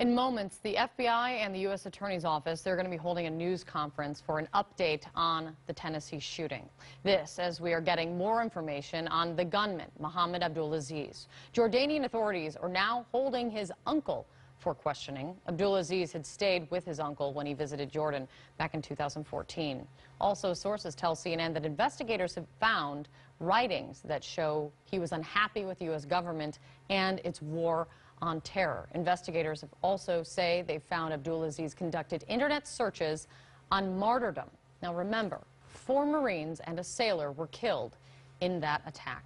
In moments, the FBI and the U.S. Attorney's Office, they're going to be holding a news conference for an update on the Tennessee shooting. This as we are getting more information on the gunman, Mohammed Abdulaziz. Jordanian authorities are now holding his uncle for questioning. Abdulaziz had stayed with his uncle when he visited Jordan back in 2014. Also, sources tell CNN that investigators have found writings that show he was unhappy with the U.S. government and its war on terror. Investigators have also say they found Abdulaziz conducted internet searches on martyrdom. Now remember, 4 Marines and a sailor were killed in that attack.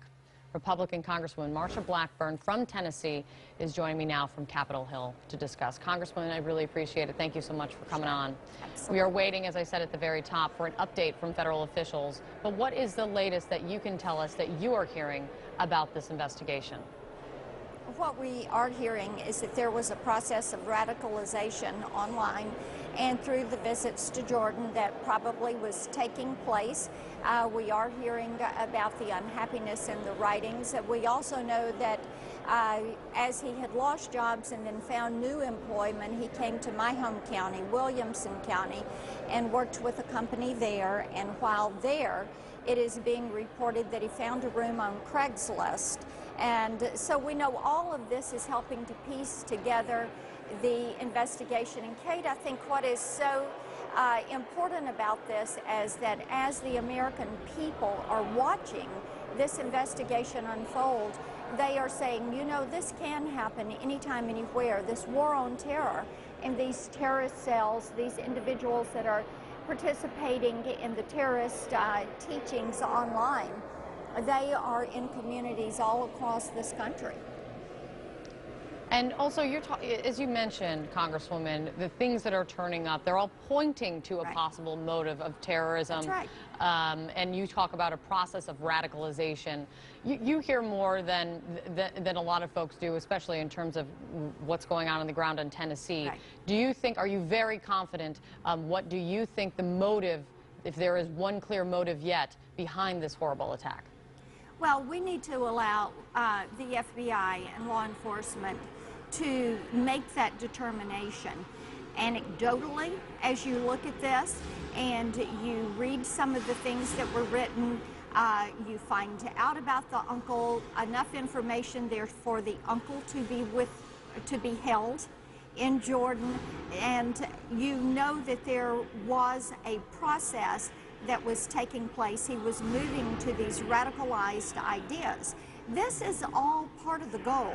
Republican Congressman Marsha Blackburn from Tennessee is joining me now from Capitol Hill to discuss. Congressman, I really appreciate it. Thank you so much for coming on. Absolutely. We are waiting, as I said at the very top, for an update from federal officials. But what is the latest that you can tell us that you are hearing about this investigation? What we are hearing is that there was a process of radicalization online and through the visits to Jordan that probably was taking place. We are hearing about the unhappiness in the writings. We also know that as he had lost jobs and then found new employment, he came to my home county, Williamson County, and worked with a company there. And while there, it is being reported that he found a room on Craigslist. And so we know all of this is helping to piece together the investigation. And Kate, I think what is so important about this is that as the American people are watching this investigation unfold, they are saying, you know, this can happen anytime, anywhere. This war on terror and these terrorist cells, these individuals that are participating in the terrorist teachings online, they are in communities all across this country. And also, as you mentioned, Congresswoman, the things that are turning up, they're all pointing to a possible motive of terrorism. That's right. And you talk about a process of radicalization. You hear more than a lot of folks do, especially in terms of what's going on the ground in Tennessee. Right. Do you think, are you very confident, what do you think the motive, if there is one clear motive yet, behind this horrible attack? Well, we need to allow the FBI and law enforcement to make that determination. Anecdotally, as you look at this and you read some of the things that were written, you find out about the uncle, enough information there for the uncle to be held in Jordan, and you know that there was a process that was taking place. He was moving to these radicalized ideas. This is all part of the goal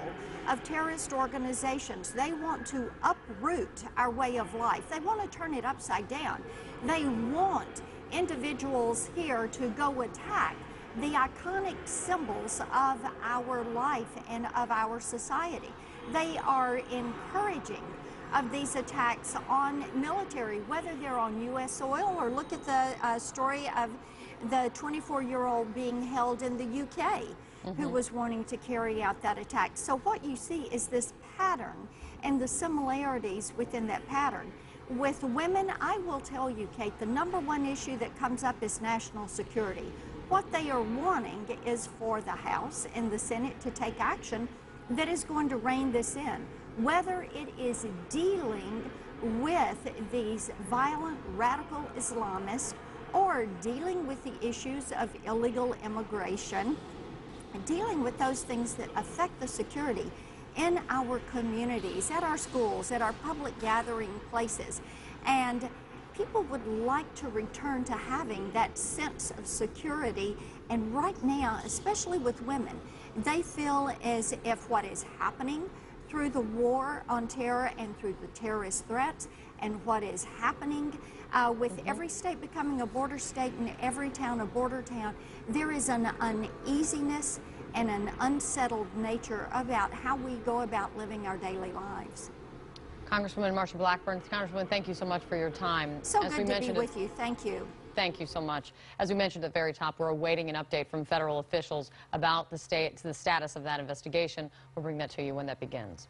of terrorist organizations. They want to uproot our way of life. They want to turn it upside down. They want individuals here to go attack the iconic symbols of our life and of our society. They are encouraging of these attacks on military, whether they're on U.S. soil, or look at the story of the 24-year-old being held in the UK who was wanting to carry out that attack. So what you see is this pattern and the similarities within that pattern. With women, I will tell you, Kate, the #1 issue that comes up is national security. What they are wanting is for the House and the Senate to take action that is going to rein this in. Whether it is dealing with these violent radical Islamists or dealing with the issues of illegal immigration, dealing with those things that affect the security in our communities, at our schools, at our public gathering places. And people would like to return to having that sense of security. And right now, especially with women, they feel as if what is happening through the war on terror and through the terrorist threats and what is happening with every state becoming a border state and every town a border town, there is an uneasiness and an unsettled nature about how we go about living our daily lives. Congresswoman Marsha Blackburn, Congresswoman, thank you so much for your time. So good to be with you. Thank you. Thank you so much. As we mentioned at the very top, we're awaiting an update from federal officials about the status of that investigation. We'll bring that to you when that begins.